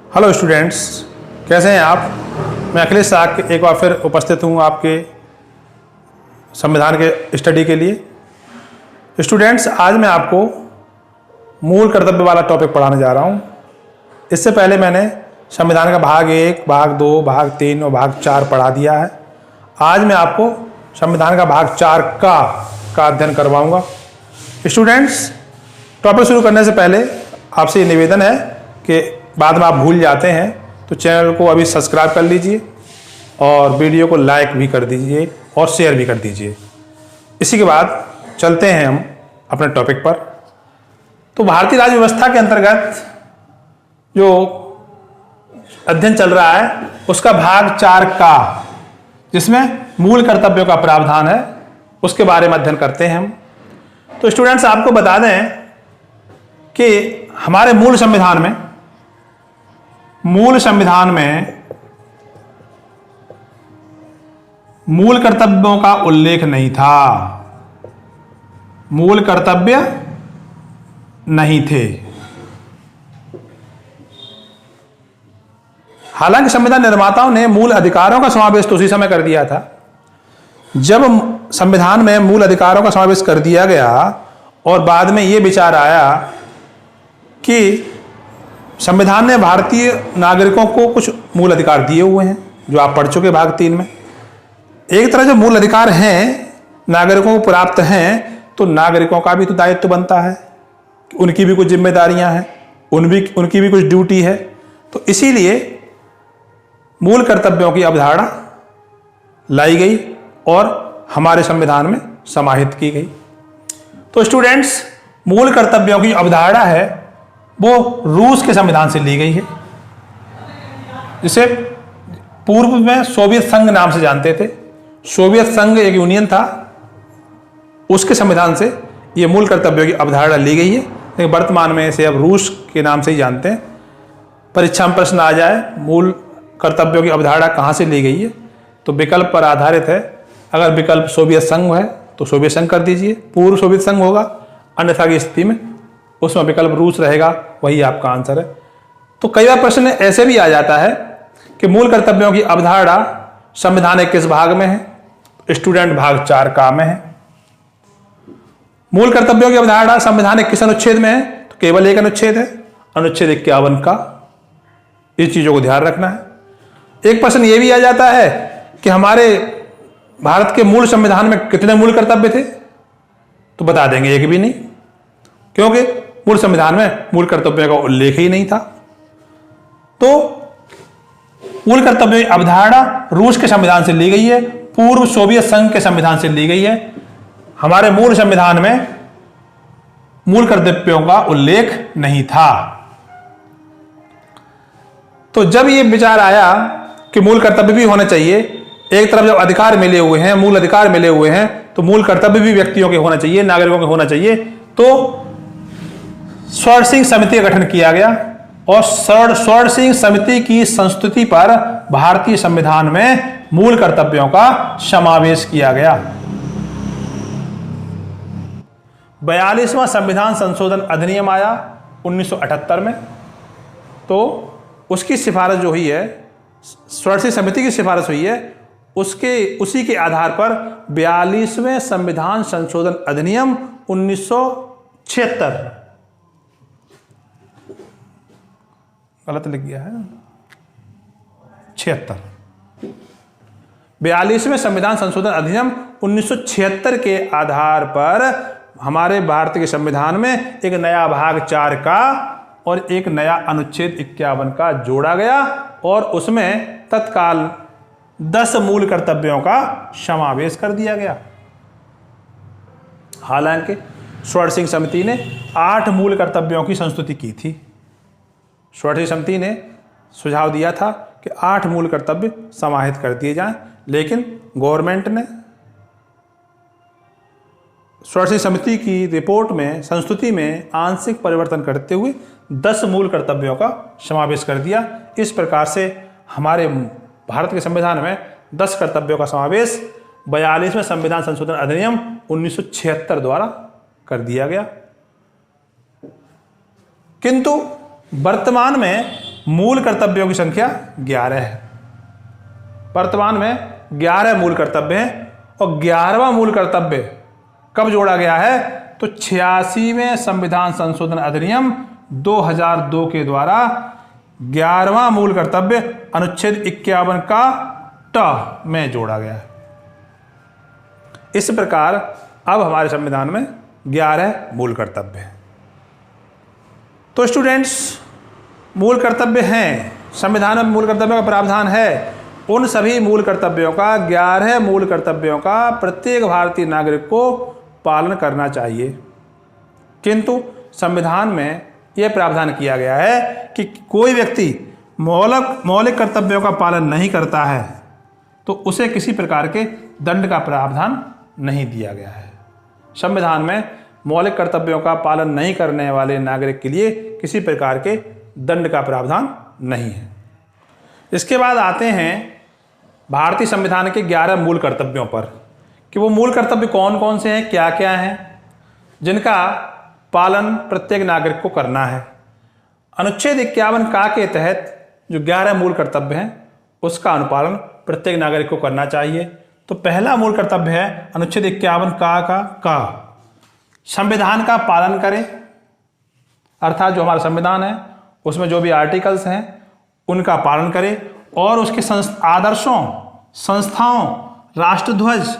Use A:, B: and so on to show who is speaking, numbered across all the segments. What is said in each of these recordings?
A: Hello students, कैसे हैं आप। मैं अखिलेश साग एक बार फिर उपस्थित हूं आपके संविधान के स्टडी के लिए। स्टूडेंट्स, आज मैं आपको मूल कर्तव्य वाला टॉपिक पढ़ाने जा रहा हूं। इससे पहले मैंने संविधान का भाग 1, भाग 2, भाग 3 और भाग 4 पढ़ा दिया है। आज मैं आपको संविधान का भाग 4 का अध्ययन करवाऊंगा। स्टूडेंट्स, टॉपिक शुरू करने से पहले आपसे निवेदन है कि बाद में आप भूल जाते हैं तो चैनल को अभी सब्सक्राइब कर लीजिए और वीडियो को लाइक भी कर दीजिए और शेयर भी कर दीजिए। इसी के बाद चलते हैं हम अपने टॉपिक पर। तो भारतीय राज्य व्यवस्था के अंतर्गत जो अध्ययन चल रहा है उसका भाग 4 का, जिसमें मूल कर्तव्यों का प्रावधान है, उसके बारे में अध्ययन करते हैं हम। तो स्टूडेंट्स, आपको बता दें कि हमारे मूल संविधान में मूल कर्तव्यों का उल्लेख नहीं था। मूल कर्तव्य नहीं थे। हालांकि संविधान निर्माताओं ने मूल अधिकारों का समावेश तो उसी समय कर दिया था जब संविधान में मूल अधिकारों का समावेश कर दिया गया और बाद में यह विचार आया कि संविधान ने भारतीय नागरिकों को कुछ मूल अधिकार दिए हुए हैं, जो आप पढ़ चुके भाग 3 में। एक तरह जो मूल अधिकार हैं नागरिकों को प्राप्त हैं, तो नागरिकों का भी तो दायित्व बनता है, उनकी भी कुछ जिम्मेदारियां हैं, उनकी भी कुछ ड्यूटी है। तो इसीलिए मूल कर्तव्यों की अवधारणा लाई गई और हमारे संविधान में समाहित की गई। तो स्टूडेंट्स, मूल कर्तव्यों की अवधारणा है वो रूस के संविधान से ली गई है, जिसे पूर्व में सोवियत संघ नाम से जानते थे। सोवियत संघ एक यूनियन था, उसके संविधान से ये मूल कर्तव्यों की अवधारणा ली गई है, लेकिन वर्तमान में इसे अब रूस के नाम से ही जानते हैं। परीक्षा में प्रश्न आ जाए मूल कर्तव्यों की अवधारणा कहाँ से ली गई है, तो विकल्प पर आधारित है। अगर विकल्प सोवियत संघ है तो सोवियत संघ कर दीजिए, पूर्व सोवियत संघ होगा, अन्यथा की स्थिति में उसमें विकल्प रूस रहेगा, वही आपका आंसर है। तो कई बार प्रश्न ऐसे भी आ जाता है कि मूल कर्तव्यों की अवधारणा संविधान के किस भाग में है। स्टूडेंट, भाग 4 का में है। मूल कर्तव्यों की अवधारणा संविधान के किस अनुच्छेद में है, तो केवल एक अनुच्छेद है, अनुच्छेद 51 का। इस चीजों को ध्यान रखना है। एक प्रश्न यह भी आ जाता है कि हमारे भारत के मूल संविधान में कितने मूल कर्तव्य थे, तो बता देंगे एक भी नहीं, क्योंकि मूल संविधान में मूल कर्तव्यों का उल्लेख ही नहीं था। तो मूल कर्तव्यों की अवधारणा रूस के संविधान से ली गई है, पूर्व सोवियत संघ के संविधान से ली गई है। हमारे मूल संविधान में मूल कर्तव्यों का उल्लेख नहीं था। तो जब यह विचार आया कि मूल कर्तव्य भी होने चाहिए, एक तरफ जब अधिकार मिले हुए हैं, मूल अधिकार मिले हुए हैं, तो मूल कर्तव्य भी व्यक्तियों के होना चाहिए, नागरिकों के होना चाहिए। तो स्वर्ण सिंह समिति का गठन किया गया और स्वर्ण सिंह समिति की संस्तुति पर भारतीय संविधान में मूल कर्तव्यों का समावेश किया गया। 42वां संविधान संशोधन अधिनियम आया 1978 में। तो उसकी सिफारिश जो हुई है, स्वर्ण सिंह समिति की सिफारिश हुई है, उसी के आधार पर 42वें संविधान संशोधन अधिनियम 1976, गलत लिख गया है, 76, 42वें संविधान संशोधन अधिनियम 1976 के आधार पर हमारे भारत के संविधान में एक नया भाग 4 का और एक नया अनुच्छेद 51 का जोड़ा गया और उसमें तत्काल 10 मूल कर्तव्यों का समावेश कर दिया गया। हालांकि स्वर्ण सिंह समिति ने 8 मूल कर्तव्यों की संस्तुति की थी। स्वर्ण सिंह समिति ने सुझाव दिया था कि 8 मूल कर्तव्य समाहित कर दिए जाएं, लेकिन गवर्नमेंट ने स्वर्ण सिंह समिति की रिपोर्ट में, संस्तुति में आंशिक परिवर्तन करते हुए 10 मूल कर्तव्यों का समावेश कर दिया। इस प्रकार से हमारे भारत के संविधान में 10 कर्तव्यों का समावेश 42वें संविधान संशोधन अधिनियम 1976 द्वारा कर दिया गया। किंतु वर्तमान में मूल कर्तव्यों की संख्या 11 है। वर्तमान में 11 मूल कर्तव्य हैं और 11वां मूल कर्तव्य कब जोड़ा गया है? तो 86वें संविधान संशोधन अधिनियम 2002 के द्वारा 11वां मूल कर्तव्य अनुच्छेद 51 का ट में जोड़ा गया है। इस प्रकार अब हमारे संविधान में 11 मूल कर्तव्य हैं। तो स्टूडेंट्स, मूल कर्तव्य हैं, संविधान में मूल कर्तव्यों का प्रावधान है। उन सभी मूल कर्तव्यों का, 11 मूल कर्तव्यों का प्रत्येक भारतीय नागरिक को पालन करना चाहिए। किंतु संविधान में यह प्रावधान किया गया है कि कोई व्यक्ति मौलिक कर्तव्यों का पालन नहीं करता है तो उसे किसी प्रकार के दंड का प्रावधान नहीं दिया गया है। संविधान में मौलिक कर्तव्यों का पालन नहीं करने वाले नागरिक के लिए किसी प्रकार के दंड का प्रावधान नहीं है। इसके बाद आते हैं भारतीय संविधान के 11 मूल कर्तव्यों पर कि वो मूल कर्तव्य कौन कौन से हैं, क्या क्या हैं, जिनका पालन प्रत्येक नागरिक को करना है। अनुच्छेद 51 का के तहत जो 11 मूल कर्तव्य हैं उसका अनुपालन प्रत्येक नागरिक को करना चाहिए। तो पहला मूल कर्तव्य है अनुच्छेद 51 का संविधान का पालन करें, अर्थात जो हमारा संविधान है उसमें जो भी आर्टिकल्स हैं उनका पालन करें और उसके आदर्शों, संस्थाओं, राष्ट्रध्वज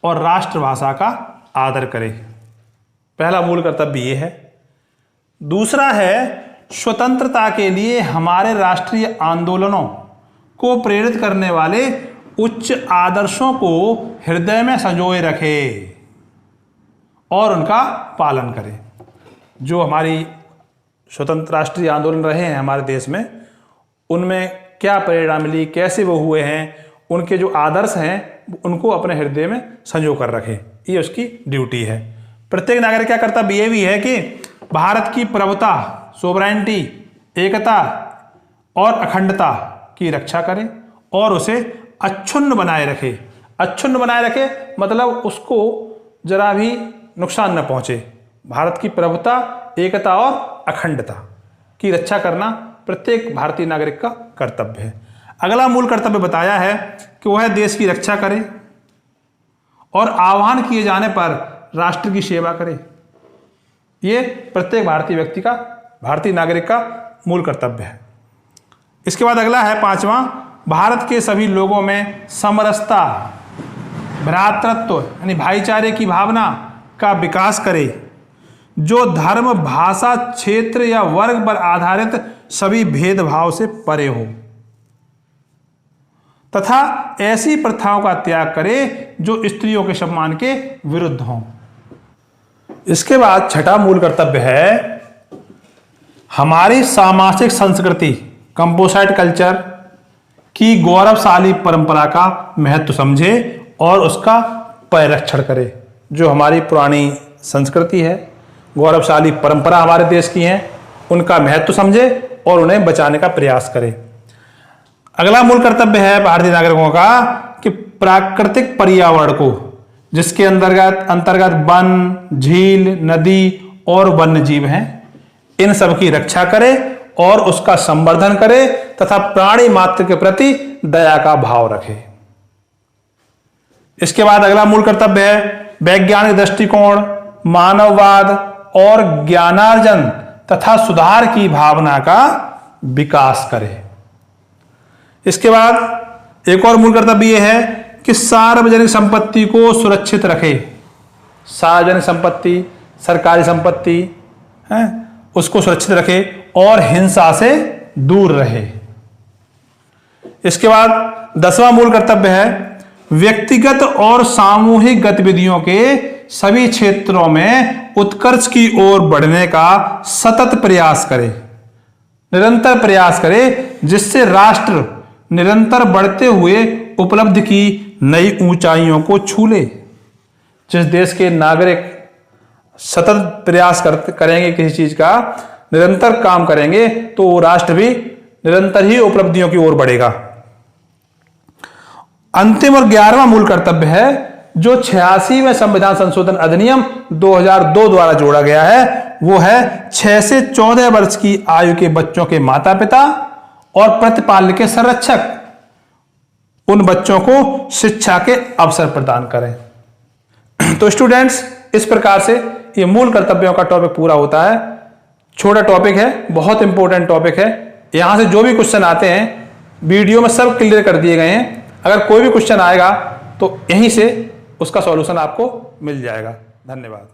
A: और राष्ट्रभाषा का आदर करें। पहला मूल कर्तव्य ये है। दूसरा है स्वतंत्रता के लिए हमारे राष्ट्रीय आंदोलनों को प्रेरित करने वाले उच्च आदर्शों को हृदय में संजोए रखे और उनका पालन करें। जो हमारी स्वतंत्र राष्ट्रीय आंदोलन रहे हैं हमारे देश में, उनमें क्या प्रेरणा मिली, कैसे वो हुए हैं, उनके जो आदर्श हैं उनको अपने हृदय में संजो कर रखें, ये उसकी ड्यूटी है। प्रत्येक नागरिक का कर्तव्य ये भी है कि भारत की प्रभुता, सोवरेनिटी, एकता और अखंडता की रक्षा करें और उसे अक्षुण्ण बनाए रखे। अक्षुण्ण बनाए रखे मतलब उसको जरा भी नुकसान न पहुंचे। भारत की प्रभुता, एकता और अखंडता की रक्षा करना प्रत्येक भारतीय नागरिक का कर्तव्य है। अगला मूल कर्तव्य बताया है कि वह देश की रक्षा करे और आह्वान किए जाने पर राष्ट्र की सेवा करे। ये प्रत्येक भारतीय व्यक्ति का, भारतीय नागरिक का मूल कर्तव्य है। इसके बाद अगला है 5वां, भारत के सभी लोगों में समरसता, भ्रातृत्व यानी भाईचारे की भावना का विकास करे, जो धर्म, भाषा, क्षेत्र या वर्ग पर आधारित सभी भेदभाव से परे हो तथा ऐसी प्रथाओं का त्याग करे जो स्त्रियों के सम्मान के विरुद्ध हों। इसके बाद छठा मूल कर्तव्य है हमारी सामाजिक संस्कृति, कंपोसाइट कल्चर की गौरवशाली परंपरा का महत्व समझे और उसका परिरक्षण करे। जो हमारी पुरानी संस्कृति है, गौरवशाली परंपरा हमारे देश की है, उनका महत्व समझे और उन्हें बचाने का प्रयास करे। अगला मूल कर्तव्य है भारतीय नागरिकों का कि प्राकृतिक पर्यावरण को, जिसके अंतर्गत वन, झील, नदी और वन्य जीव हैं, इन सब की रक्षा करे और उसका संवर्धन करे तथा प्राणी मात्र के प्रति दया का भाव रखे। इसके बाद अगला मूल कर्तव्य है वैज्ञानिक दृष्टिकोण, मानववाद और ज्ञानार्जन तथा सुधार की भावना का विकास करे। इसके बाद एक और मूल कर्तव्य यह है कि सार्वजनिक संपत्ति को सुरक्षित रखे। सार्वजनिक संपत्ति, सरकारी संपत्ति है, उसको सुरक्षित रखे और हिंसा से दूर रहे। इसके बाद 10वां मूल कर्तव्य है व्यक्तिगत और सामूहिक गतिविधियों के सभी क्षेत्रों में उत्कर्ष की ओर बढ़ने का सतत प्रयास करे, निरंतर प्रयास करे, जिससे राष्ट्र निरंतर बढ़ते हुए उपलब्धि की नई ऊंचाइयों को छू ले। जिस देश के नागरिक सतत प्रयास करेंगे किसी चीज का, निरंतर काम करेंगे, तो वो राष्ट्र भी निरंतर ही उपलब्धियों की ओर बढ़ेगा। अंतिम और 11वां मूल कर्तव्य है जो 86वें संविधान संशोधन अधिनियम 2002 द्वारा जोड़ा गया है, वो है 6 से 14 वर्ष की आयु के बच्चों के माता पिता और प्रतिपाल्य के संरक्षक उन बच्चों को शिक्षा के अवसर प्रदान करें। तो स्टूडेंट्स, इस प्रकार से ये मूल कर्तव्यों का टॉपिक पूरा होता है। छोटा टॉपिक है, बहुत इंपॉर्टेंट टॉपिक है। यहां से जो भी क्वेश्चन आते हैं वीडियो में सब क्लियर कर दिए गए हैं। अगर कोई भी क्वेश्चन आएगा तो यहीं से उसका सॉल्यूशन आपको मिल जाएगा। धन्यवाद।